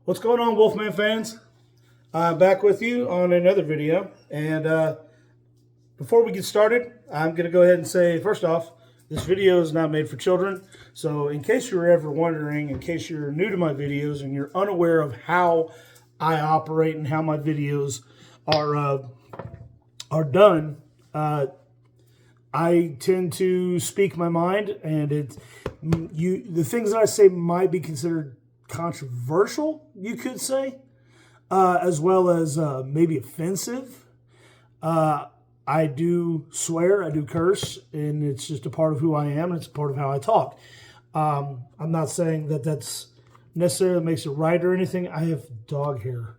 What's going on, Wolfman fans? I'm back with you on another video. And before we get started, I'm going to go ahead and say, first off, this video is not made for children. So in case you were ever wondering, in case you're new to my videos and you're unaware of how I operate and how my videos are done, I tend to speak my mind, and the things that I say might be considered controversial, you could say, as well as maybe offensive. I do swear, I do curse, and it's just a part of who I am, and it's a part of how I talk. I'm not saying that that's necessarily makes it right or anything. I have dog hair.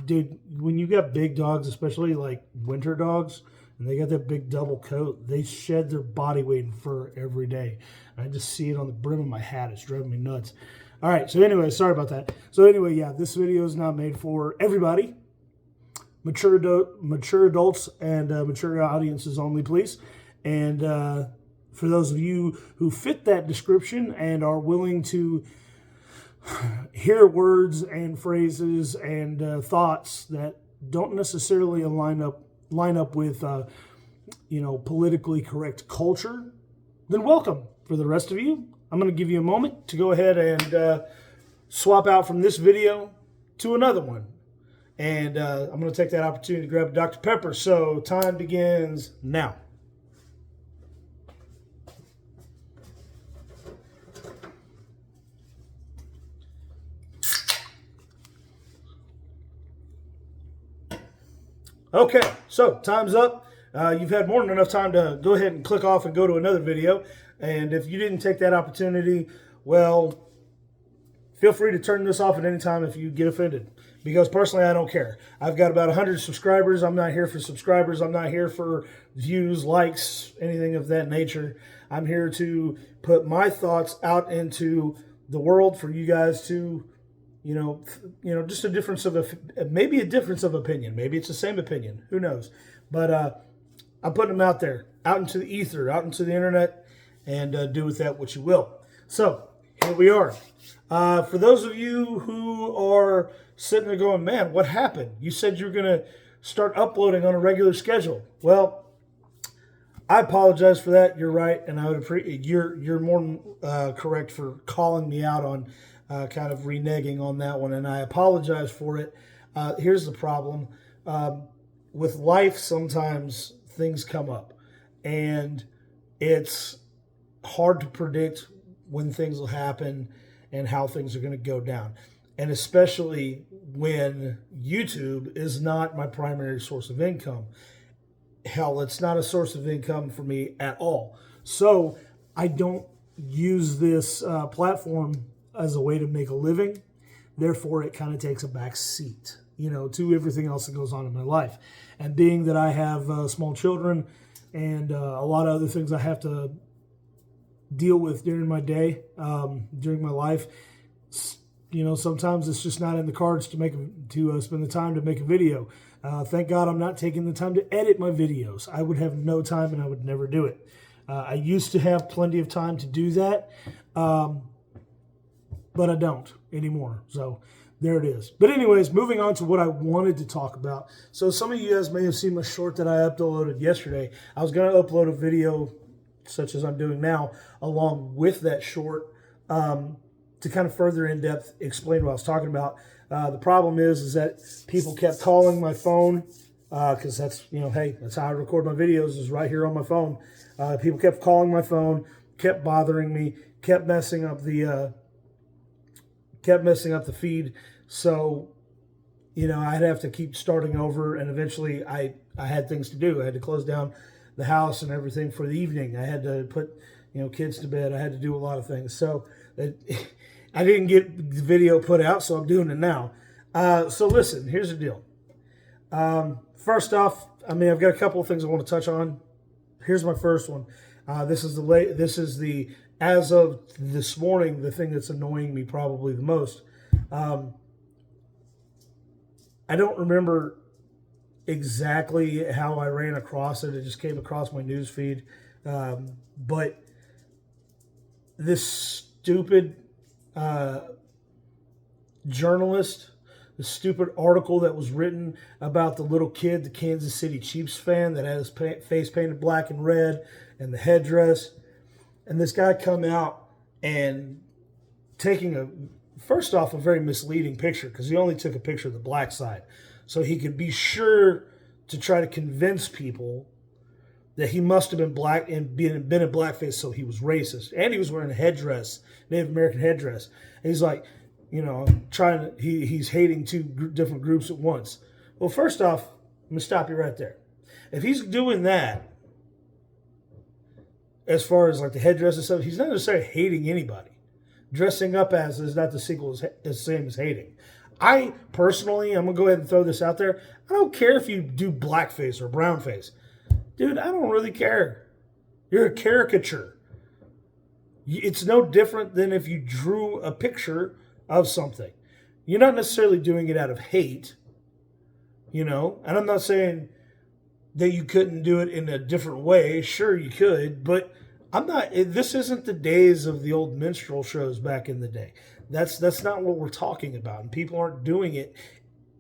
Dude, when you got big dogs, especially like winter dogs, and they got that big double coat, they shed their body weight in fur every day. I just see it on the brim of my hat. It's driving me nuts. All right, so anyway, sorry about that. So anyway, yeah, this video is not made for everybody. Mature adults and mature audiences only, please. And for those of you who fit that description and are willing to hear words and phrases and thoughts that don't necessarily line up with politically correct culture, then welcome. For the rest of you, I'm going to give you a moment to go ahead and swap out from this video to another one. And I'm going to take that opportunity to grab a Dr. Pepper. So time begins now. Okay, so time's up. You've had more than enough time to go ahead and click off and go to another video. And if you didn't take that opportunity, well, feel free to turn this off at any time if you get offended. Because personally, I don't care. I've got about 100 subscribers. I'm not here for subscribers. I'm not here for views, likes, anything of that nature. I'm here to put my thoughts out into the world for you guys to, just a difference of maybe a difference of opinion. Maybe it's the same opinion. Who knows? But I'm putting them out there, out into the ether, out into the internet, and do with that what you will. So here we are. For those of you who are sitting there going, man, what happened? You said you were going to start uploading on a regular schedule. Well, I apologize for that. You're right, and I would appreciate you're more correct for calling me out on kind of reneging on that one, and I apologize for it. Here's the problem. With life, sometimes things come up, and it's hard to predict when things will happen and how things are going to go down. And especially when YouTube is not my primary source of income. Hell, it's not a source of income for me at all. So I don't use this platform as a way to make a living. Therefore, it kind of takes a back seat, to everything else that goes on in my life. And being that I have small children and a lot of other things I have to deal with during my day, during my life, sometimes it's just not in the cards to spend the time to make a video. Thank God I'm not taking the time to edit my videos. I would have no time, and I would never do it. I used to have plenty of time to do that, but I don't anymore. So there it is. But anyways, moving on to what I wanted to talk about. So some of you guys may have seen my short that I uploaded yesterday. I was going to upload a video such as I'm doing now, along with that short, to kind of further in depth explain what I was talking about. The problem is that people kept calling my phone, because that's, hey, that's how I record my videos, is right here on my phone. People kept calling my phone, kept bothering me, kept messing up the feed. So, I'd have to keep starting over, and eventually I had things to do. I had to close down the house and everything for the evening. I had to put, kids to bed. I had to do a lot of things. So I didn't get the video put out, so I'm doing it now. So listen, here's the deal. First off, I've got a couple of things I want to touch on. Here's my first one. This is the as of this morning, the thing that's annoying me probably the most. I don't remember exactly how I ran across it. It just came across my news feed. But this stupid journalist, the stupid article that was written about the little kid, the Kansas City Chiefs fan that had his face painted black and red and the headdress. And this guy come out and taking first off, a very misleading picture because he only took a picture of the black side. So he could be sure to try to convince people that he must have been black and been in blackface, so he was racist. And he was wearing a headdress, Native American headdress. And he's like, he's hating two different groups at once. Well, first off, I'm going to stop you right there. If he's doing that, as far as like the headdress and stuff, he's not necessarily hating anybody. Dressing up as is not the same as hating. I personally, I'm going to go ahead and throw this out there. I don't care if you do blackface or brownface. Dude, I don't really care. You're a caricature. It's no different than if you drew a picture of something. You're not necessarily doing it out of hate, and I'm not saying that you couldn't do it in a different way. Sure, you could, but this isn't the days of the old minstrel shows back in the day. That's not what we're talking about, and people aren't doing it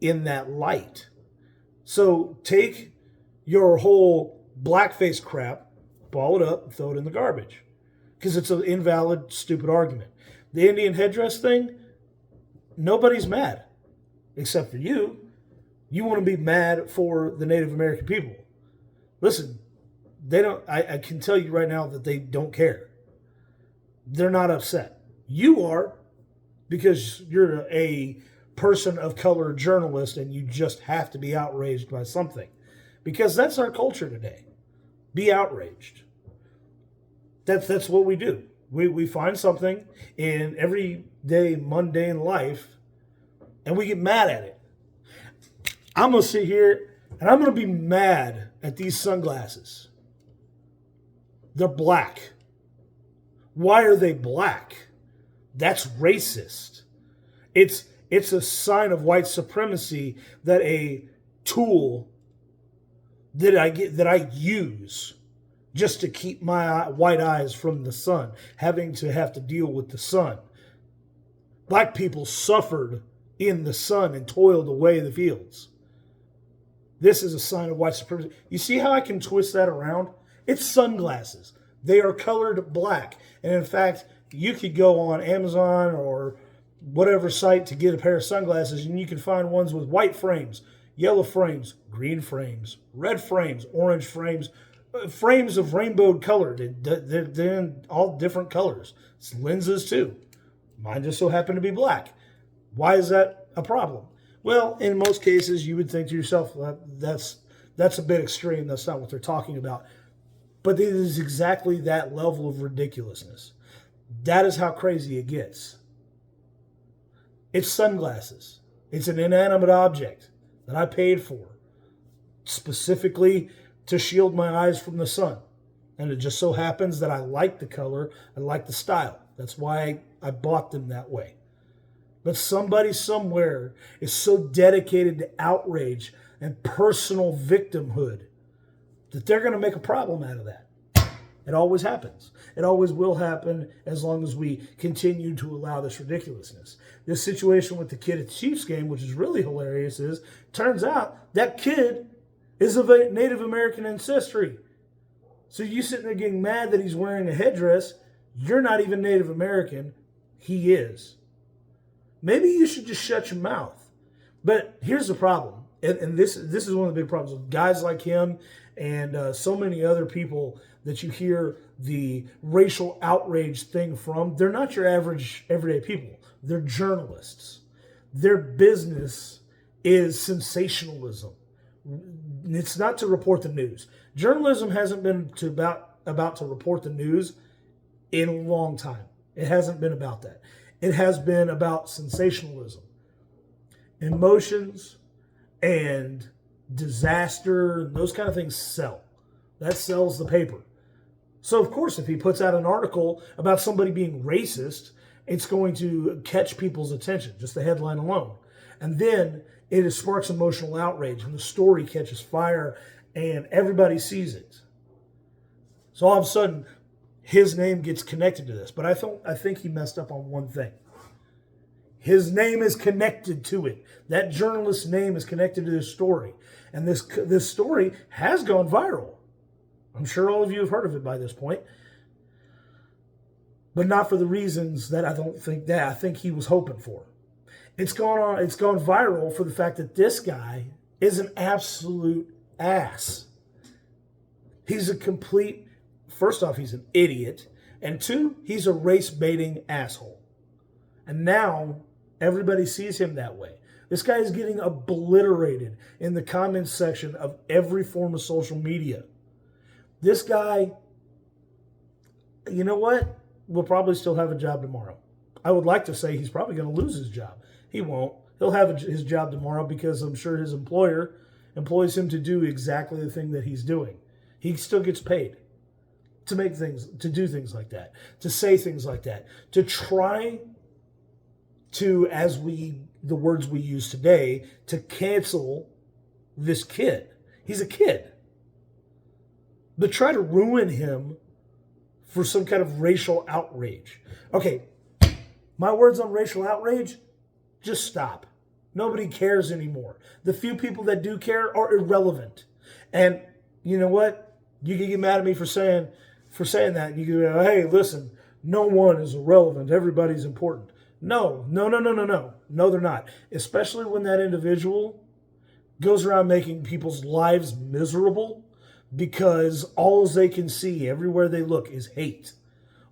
in that light. So take your whole blackface crap, ball it up, and throw it in the garbage. Because it's an invalid, stupid argument. The Indian headdress thing, nobody's mad. Except for you. You want to be mad for the Native American people. Listen, I can tell you right now that they don't care. They're not upset. You are, because you're a person of color journalist and you just have to be outraged by something. Because that's our culture today. Be outraged. That's what we do. We find something in everyday mundane life and we get mad at it. I'm going to sit here and I'm going to be mad at these sunglasses. They're black. Why are they black? That's racist. It's a sign of white supremacy that a tool that I use just to keep my white eyes from the sun, have to deal with the sun. Black people suffered in the sun and toiled away the fields. This is a sign of white supremacy. You see how I can twist that around? It's sunglasses. They are colored black. And in fact, you could go on Amazon or whatever site to get a pair of sunglasses and you can find ones with white frames, yellow frames, green frames, red frames, orange frames, frames of rainbow colored. They're in all different colors. It's lenses too. Mine just so happen to be black. Why is that a problem? Well, in most cases, you would think to yourself, that's a bit extreme. That's not what they're talking about. But it is exactly that level of ridiculousness. That is how crazy it gets. It's sunglasses. It's an inanimate object that I paid for, specifically to shield my eyes from the sun. And it just so happens that I like the color, I like the style. That's why I bought them that way. But somebody somewhere is so dedicated to outrage and personal victimhood that they're going to make a problem out of that. It always happens. It always will happen as long as we continue to allow this ridiculousness. This situation with the kid at the Chiefs game, which is really hilarious, turns out that kid is of a Native American ancestry. So you sitting there getting mad that he's wearing a headdress. You're not even Native American. He is. Maybe you should just shut your mouth. But here's the problem. And this is one of the big problems with guys like him and so many other people that you hear the racial outrage thing from. They're not your average everyday people. They're journalists. Their business is sensationalism. It's not to report the news. Journalism hasn't been about to report the news in a long time. It hasn't been about that. It has been about sensationalism. Emotions and disaster, those kind of things sell. That sells the paper. So, of course, if he puts out an article about somebody being racist, it's going to catch people's attention, just the headline alone. And then it sparks emotional outrage, and the story catches fire, and everybody sees it. So all of a sudden, his name gets connected to this. But I think he messed up on one thing. His name is connected to it. That journalist's name is connected to this story. And this story has gone viral. I'm sure all of you have heard of it by this point. But not for the reasons that I think he was hoping for. It's gone viral for the fact that this guy is an absolute ass. He's a complete, first off, he's an idiot. And two, he's a race-baiting asshole. And now everybody sees him that way. This guy is getting obliterated in the comments section of every form of social media. This guy, you know what? Will probably still have a job tomorrow. I would like to say he's probably going to lose his job. He won't. He'll have his job tomorrow because I'm sure his employer employs him to do exactly the thing that he's doing. He still gets paid to do things like that, to say things like that, to try to, the words we use today, to cancel this kid. He's a kid. But try to ruin him for some kind of racial outrage. Okay, my words on racial outrage, just stop. Nobody cares anymore. The few people that do care are irrelevant. And you know what? You can get mad at me for saying that. You can go, hey, listen, no one is irrelevant. Everybody's important. No, they're not. Especially when that individual goes around making people's lives miserable because all they can see everywhere they look is hate.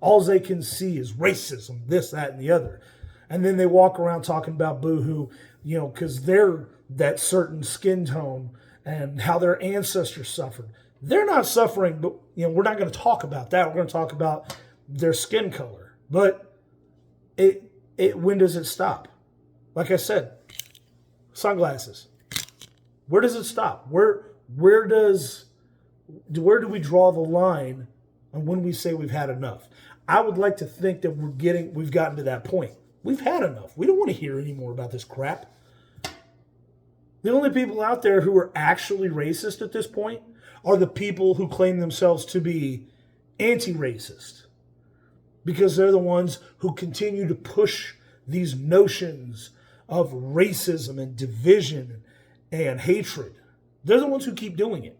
All they can see is racism, this, that, and the other. And then they walk around talking about boo-hoo, because they're that certain skin tone and how their ancestors suffered. They're not suffering, but we're not going to talk about that. We're going to talk about their skin color. But when does it stop? Like I said, sunglasses. Where does it stop? Where do we draw the line on when we say we've had enough? I would like to think that we've gotten to that point. We've had enough. We don't want to hear any more about this crap. The only people out there who are actually racist at this point are the people who claim themselves to be anti-racist, because they're the ones who continue to push these notions of racism and division and hatred. They're the ones who keep doing it.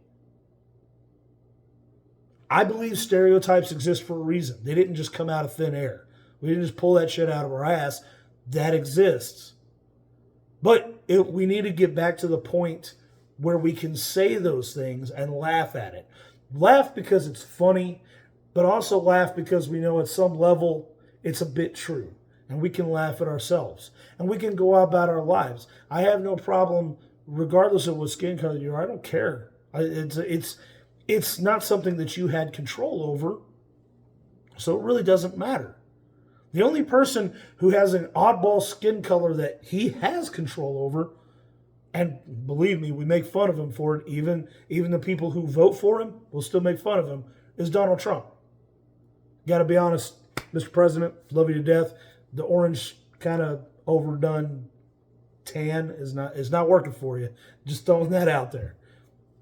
I believe stereotypes exist for a reason. They didn't just come out of thin air. We didn't just pull that shit out of our ass. That exists. But we need to get back to the point where we can say those things and laugh at it. Laugh because it's funny, but also laugh because we know at some level it's a bit true. And we can laugh at ourselves. And we can go about our lives. I have no problem, regardless of what skin color you are. I don't care. It's not something that you had control over, so it really doesn't matter. The only person who has an oddball skin color that he has control over, and believe me, we make fun of him for it, even the people who vote for him will still make fun of him, is Donald Trump. Got to be honest, Mr. President, love you to death. The orange kind of overdone tan is not working for you. Just throwing that out there.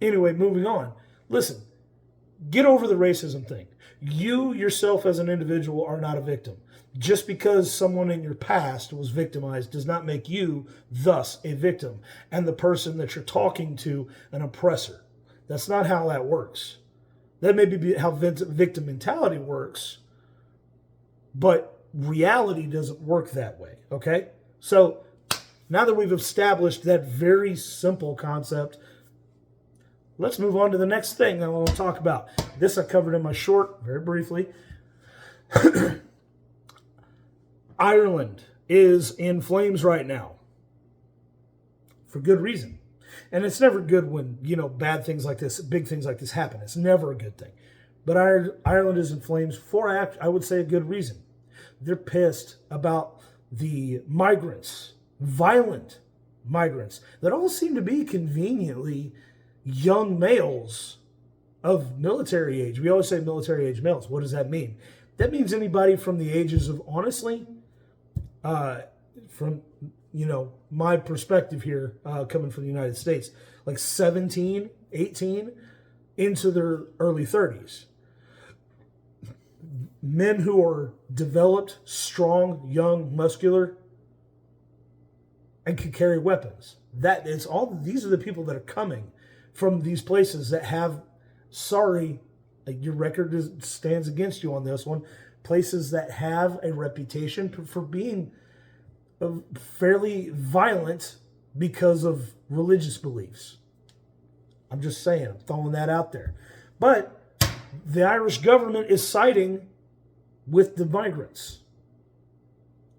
Anyway, moving on. Listen, get over the racism thing. You yourself as an individual are not a victim. Just because someone in your past was victimized does not make you, thus, a victim and the person that you're talking to an oppressor. That's not how that works. That may be how victim mentality works, but reality doesn't work that way, okay? So now that we've established that very simple concept, let's move on to the next thing I want to talk about. This I covered in my short, very briefly. Ireland is in flames right now. For good reason. And it's never good when, bad things like this, big things like this happen. It's never a good thing. But Ireland is in flames for, I would say, a good reason. They're pissed about the migrants, violent migrants, that all seem to be conveniently young males of military age. We always say military age males. What does that mean? That means anybody from the ages of, honestly, from, my perspective here, coming from the United States, like 17, 18, into their early 30s. Men who are developed, strong, young, muscular, and can carry weapons. These are the people that are coming from these places that have, sorry, your record stands against you on this one, places that have a reputation for being fairly violent because of religious beliefs. I'm just saying, I'm throwing that out there. But the Irish government is siding with the migrants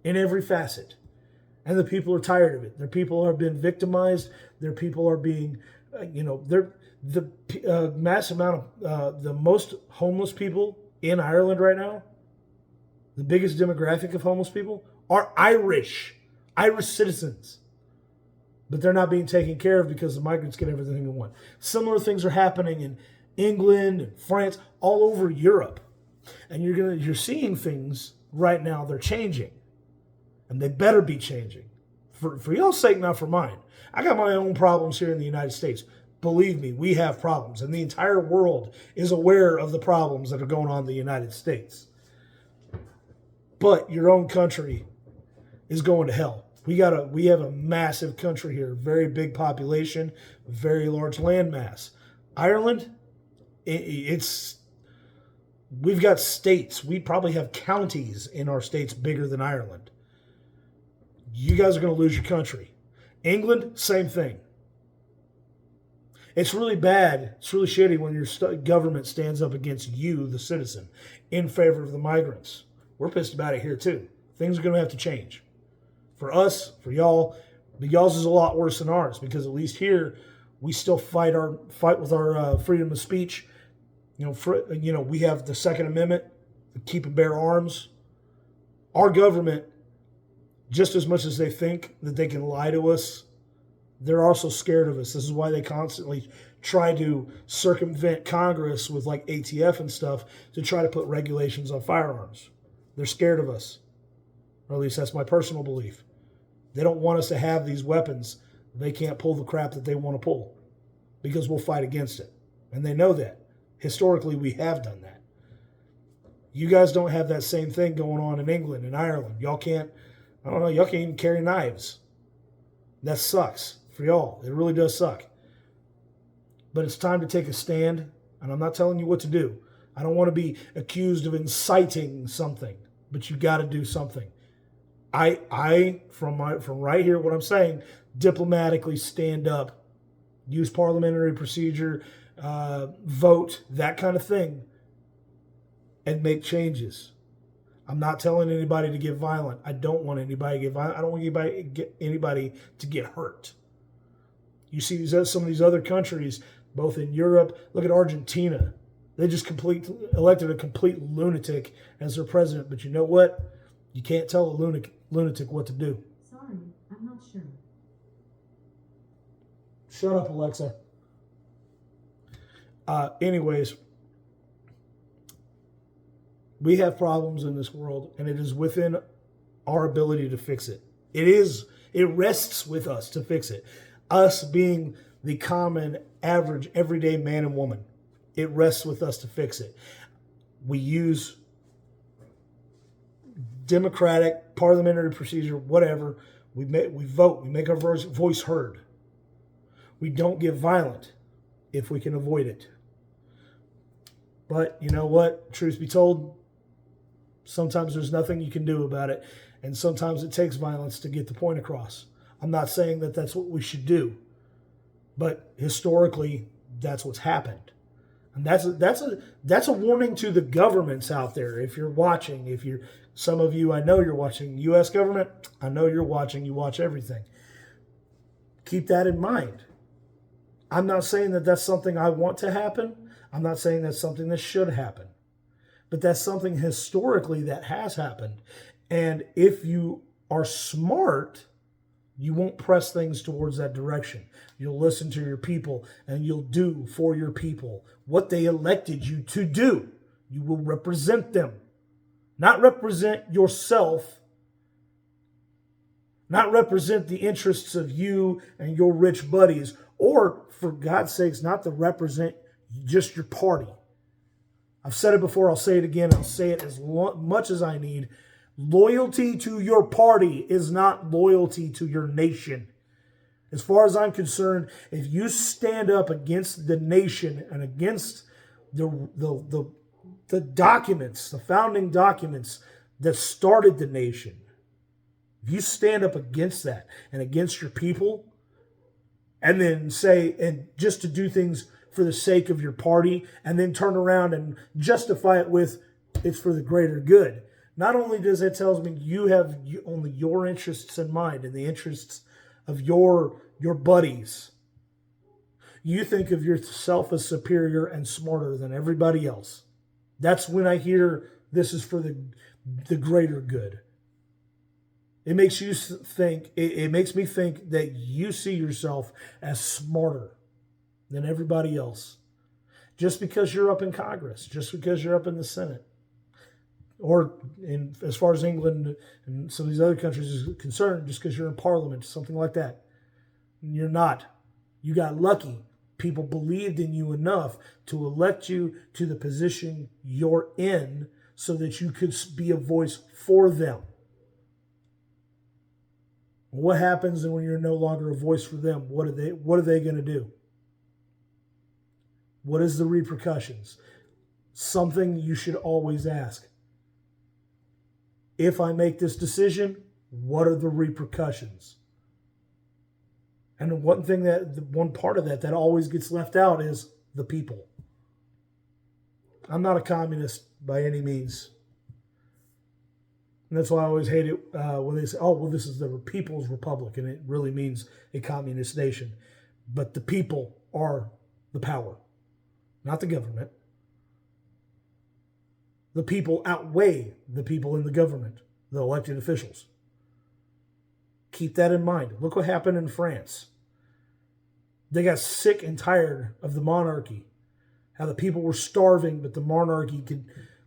in every facet. And the people are tired of it. Their people are being victimized. Their people are being, the mass amount of, the most homeless people in Ireland right now, the biggest demographic of homeless people are Irish citizens. But they're not being taken care of because the migrants get everything they want. Similar things are happening in England and France, all over Europe. And you're seeing things right now, they're changing. And they better be changing. For y'all's sake, not for mine. I got my own problems here in the United States. Believe me, we have problems. And the entire world is aware of the problems that are going on in the United States. But your own country is going to hell. We have a massive country here, very big population, very large landmass. Ireland, we've got states. We probably have counties in our states bigger than Ireland. You guys are going to lose your country. England, same thing. It's really bad. It's really shitty when your government stands up against you, the citizen, in favor of the migrants. We're pissed about it here too. Things are going to have to change. For us, for y'all, but y'all's is a lot worse than ours because at least here we still fight with our freedom of speech. We have the Second Amendment, keep and bear arms. Our government, just as much as they think that they can lie to us, they're also scared of us. This is why they constantly try to circumvent Congress with like ATF and stuff to try to put regulations on firearms. They're scared of us. Or at least that's my personal belief. They don't want us to have these weapons. They can't pull the crap that they want to pull because we'll fight against it. And they know that. Historically, we have done that. You guys don't have that same thing going on in England and Ireland. Y'all can't even carry knives. That sucks for y'all. It really does suck. But it's time to take a stand, and I'm not telling you what to do. I don't want to be accused of inciting something, but you got to do something. From right here, what I'm saying, diplomatically stand up, use parliamentary procedure, vote, that kind of thing, and make changes. I'm not telling anybody to get violent. I don't want anybody to get violent. I don't want anybody to get hurt. You see some of these other countries, both in Europe. Look at Argentina. They just elected a complete lunatic as their president. But you know what? You can't tell a lunatic what to do. Sorry, I'm not sure. Shut up, Alexa. Anyways, we have problems in this world, and it is within our ability to fix it. It rests with us to fix it. Us being the common, average, everyday man and woman. It rests with us to fix it. We use democratic, parliamentary procedure, whatever. We vote. We make our voice heard. We don't get violent if we can avoid it. But you know what? Truth be told, sometimes there's nothing you can do about it. And sometimes it takes violence to get the point across. I'm not saying that that's what we should do. But historically, that's what's happened. And that's a warning to the governments out there. If you're watching, some of you, I know you're watching. U.S. government, I know you're watching. You watch everything. Keep that in mind. I'm not saying that that's something I want to happen. I'm not saying that's something that should happen. But that's something historically that has happened. And if you are smart, you won't press things towards that direction. You'll listen to your people and you'll do for your people what they elected you to do. You will represent them. Not represent yourself. Not represent the interests of you and your rich buddies. Or, for God's sakes, not to represent just your party. I've said it before, I'll say it again, I'll say it as much as I need. Loyalty to your party is not loyalty to your nation. As far as I'm concerned, if you stand up against the nation and against the documents, the founding documents that started the nation, if you stand up against that and against your people, and then say, and just to do things for the sake of your party, and then turn around and justify it with, it's for the greater good. Not only does it tell me you have only your interests in mind and the interests of your buddies. You think of yourself as superior and smarter than everybody else. That's when I hear this is for the greater good. It makes you think, it makes me think that you see yourself as smarter than everybody else. Just because you're up in Congress, just because you're up in the Senate, or as far as England and some of these other countries is concerned, just because you're in Parliament, something like that. You're not. You got lucky. People believed in you enough to elect you to the position you're in so that you could be a voice for them. What happens when you're no longer a voice for them? What are they going to do? What is the repercussions? Something you should always ask. If I make this decision, what are the repercussions? And one part of that always gets left out is the people. I'm not a communist by any means. And that's why I always hate it when they say, oh, well, this is the People's Republic, and it really means a communist nation. But the people are the power, not the government. The people outweigh the people in the government, the elected officials. Keep that in mind. Look what happened in France. They got sick and tired of the monarchy. How the people were starving, but the monarchy could,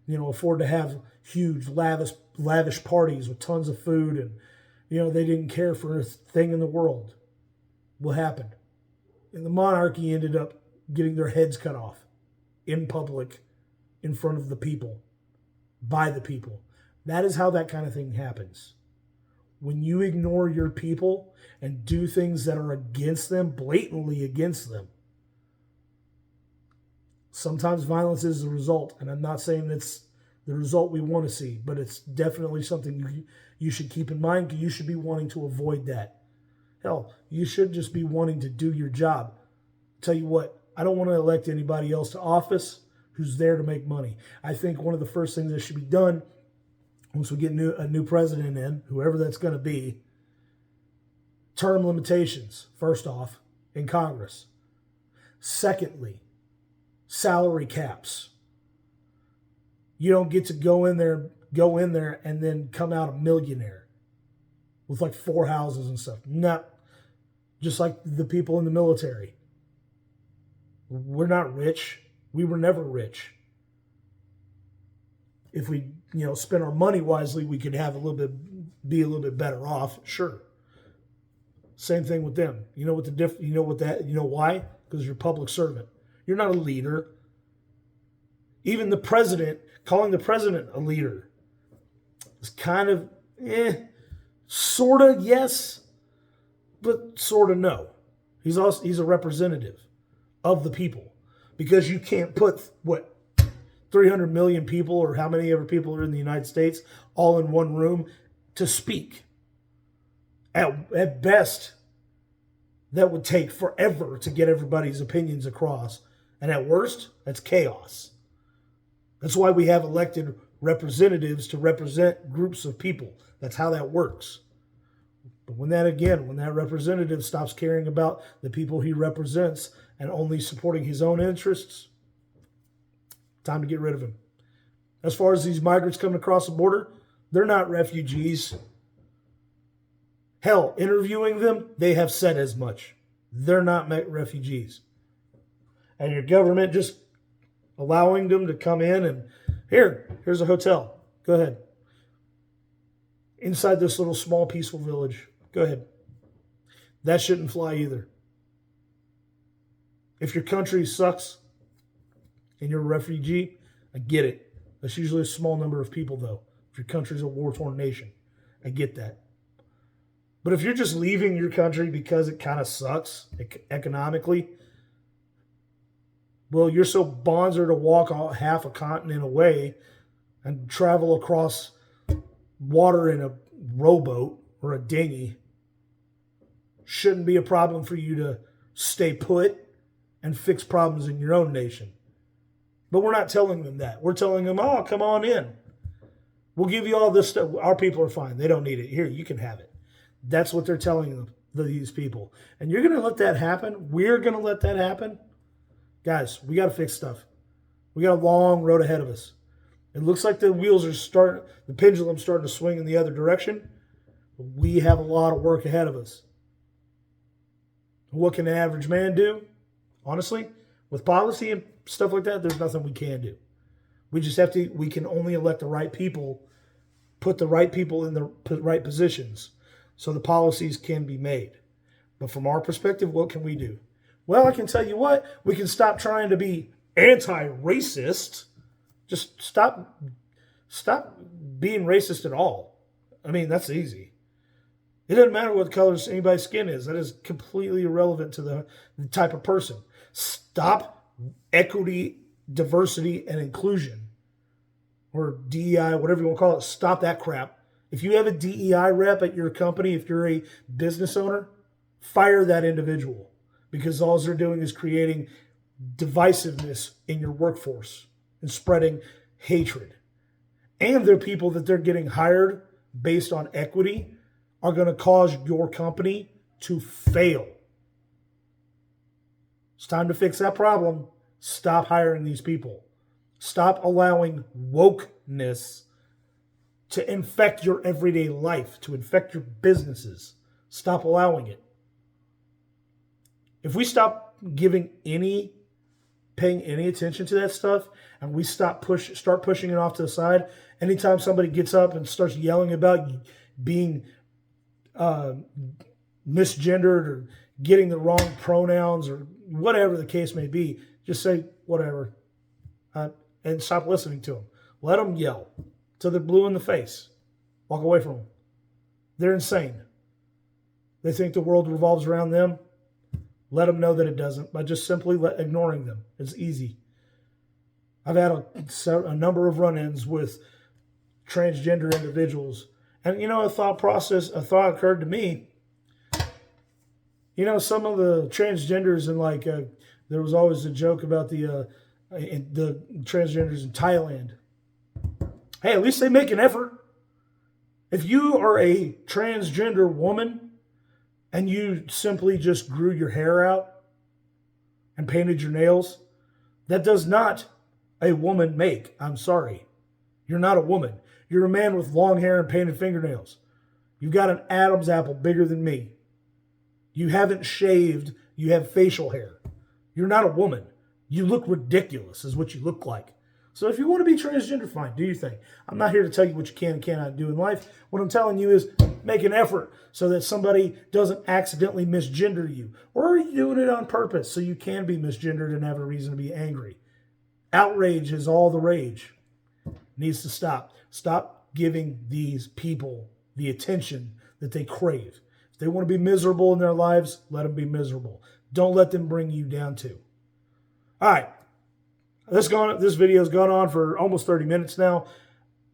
afford to have huge, lavish parties with tons of food, and, they didn't care for a thing in the world. What happened? And the monarchy ended up getting their heads cut off in public, in front of the people, by the people. That is how that kind of thing happens. When you ignore your people and do things that are against them, blatantly against them, sometimes violence is the result. And I'm not saying it's the result we want to see, but it's definitely something you should keep in mind, because you should be wanting to avoid that. Hell, you should just be wanting to do your job. Tell you what, I don't want to elect anybody else to office who's there to make money. I think one of the first things that should be done once we get a new president in, whoever that's going to be, term limitations, first off, in Congress. Secondly, salary caps. You don't get to go in there and then come out a millionaire with like 4 houses and stuff. No. Just like the people in the military. We're not rich. We were never rich. If we, spend our money wisely, we could have be a little bit better off. Sure. Same thing with them. You know why? Because you're a public servant. You're not a leader. Even the president, calling the president a leader is kind of, sort of yes, but sort of no. He's a representative of the people, because you can't put 300 million people, or how many ever people are in the United States, all in one room to speak. At best, that would take forever to get everybody's opinions across. And at worst, that's chaos. That's why we have elected representatives to represent groups of people. That's how that works. But when that representative stops caring about the people he represents and only supporting his own interests, time to get rid of him. As far as these migrants coming across the border, they're not refugees. Hell, interviewing them, they have said as much. They're not refugees. And your government just allowing them to come in and, here's a hotel. Go ahead. Inside this little small peaceful village. Go ahead. That shouldn't fly either. If your country sucks and you're a refugee, I get it. That's usually a small number of people, though. if your country's a war-torn nation. I get that. But if you're just leaving your country because it kind of sucks economically, well, you're so bonzer to walk half a continent away and travel across water in a rowboat or a dinghy. Shouldn't be a problem for you to stay put and fix problems in your own nation. But we're not telling them that. We're telling them, oh, come on in. We'll give you all this stuff. Our people are fine. They don't need it. Here, you can have it. That's what they're telling them, these people. And you're going to let that happen? We're going to let that happen? Guys, we got to fix stuff. We got a long road ahead of us. It looks like the wheels are the pendulum's starting to swing in the other direction. But we have a lot of work ahead of us. What can an average man do? Honestly, with policy and stuff like that, there's nothing we can do. We just have to, we can only elect the right people, put the right people in the right positions so the policies can be made. But from our perspective, what can we do? Well, I can tell you what, we can stop trying to be anti-racist. Just stop being racist at all. I mean, that's easy. It doesn't matter what color anybody's skin is. That is completely irrelevant to the type of person. Stop equity, diversity, and inclusion. Or DEI, whatever you want to call it. Stop that crap. If you have a DEI rep at your company, if you're a business owner, fire that individual. Because all they're doing is creating divisiveness in your workforce and spreading hatred. And the people that they're getting hired based on equity are going to cause your company to fail. It's time to fix that problem. Stop hiring these people. Stop allowing wokeness to infect your everyday life, to infect your businesses. Stop allowing it. If we stop paying any attention to that stuff, and we start pushing it off to the side, anytime somebody gets up and starts yelling about being misgendered or getting the wrong pronouns or whatever the case may be, just say whatever and stop listening to them. Let them yell till they're blue in the face. Walk away from them. They're insane. They think the world revolves around them. Let them know that it doesn't by just simply ignoring them. It's easy. I've had a number of run-ins with transgender individuals. And, a thought occurred to me. Some of the transgenders and there was always a joke about the transgenders in Thailand. Hey, at least they make an effort. If you are a transgender woman and you simply just grew your hair out and painted your nails, that does not a woman make. I'm sorry. You're not a woman. You're a man with long hair and painted fingernails. You've got an Adam's apple bigger than me. You haven't shaved. You have facial hair. You're not a woman. You look ridiculous is what you look like. So if you want to be transgender, fine, do your thing. I'm not here to tell you what you can and cannot do in life. What I'm telling you is make an effort so that somebody doesn't accidentally misgender you. Or are you doing it on purpose so you can be misgendered and have a reason to be angry? Outrage is all the rage. It needs to stop. Stop giving these people the attention that they crave. If they want to be miserable in their lives, let them be miserable. Don't let them bring you down too. All right. This video has gone on for almost 30 minutes now.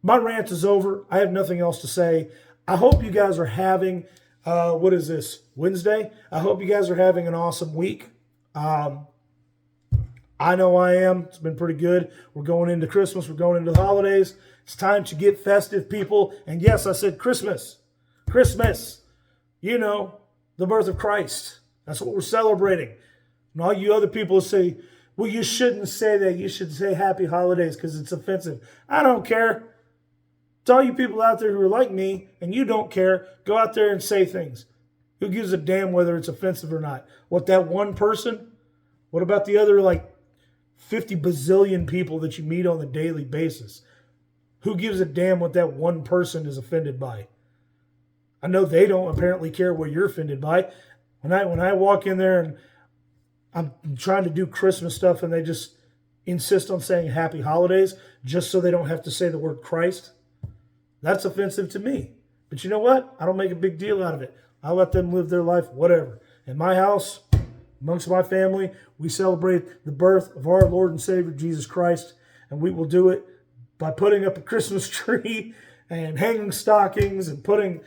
My rant is over. I have nothing else to say. I hope you guys are having, what is this, Wednesday? I hope you guys are having an awesome week. I know I am. It's been pretty good. We're going into Christmas. We're going into the holidays. It's time to get festive, people. And yes, I said Christmas. Christmas. The birth of Christ. That's what we're celebrating. And all you other people say, well, you shouldn't say that. You should say happy holidays because it's offensive. I don't care. To all you people out there who are like me and you don't care, go out there and say things. Who gives a damn whether it's offensive or not? What, that one person? What about the other 50 bazillion people that you meet on a daily basis? Who gives a damn what that one person is offended by? I know they don't apparently care what you're offended by. When I walk in there and I'm trying to do Christmas stuff and they just insist on saying happy holidays just so they don't have to say the word Christ. That's offensive to me. But you know what? I don't make a big deal out of it. I let them live their life, whatever. In my house, amongst my family, we celebrate the birth of our Lord and Savior, Jesus Christ. And we will do it by putting up a Christmas tree and hanging stockings and putting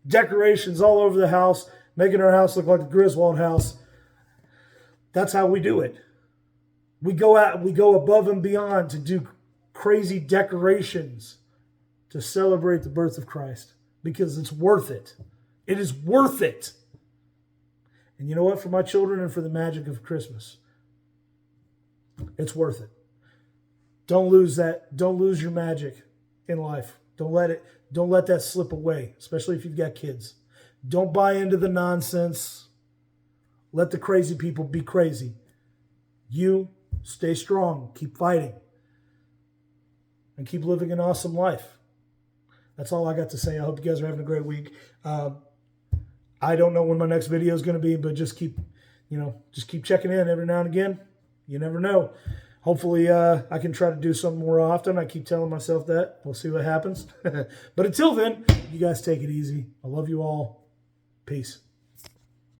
decorations all over the house, making our house look like the Griswold house. That's how we do it. We go out, we go above and beyond to do crazy decorations to celebrate the birth of Christ because it's worth it. It is worth it. And you know what? For my children and for the magic of Christmas, it's worth it. Don't lose that. Don't lose your magic in life. Don't let that slip away, especially if you've got kids. Don't buy into the nonsense. Let the crazy people be crazy. You stay strong. Keep fighting. And keep living an awesome life. That's all I got to say. I hope you guys are having a great week. I don't know when my next video is going to be, but just keep checking in every now and again. You never know. Hopefully, I can try to do something more often. I keep telling myself that. We'll see what happens. But until then, you guys take it easy. I love you all. Peace.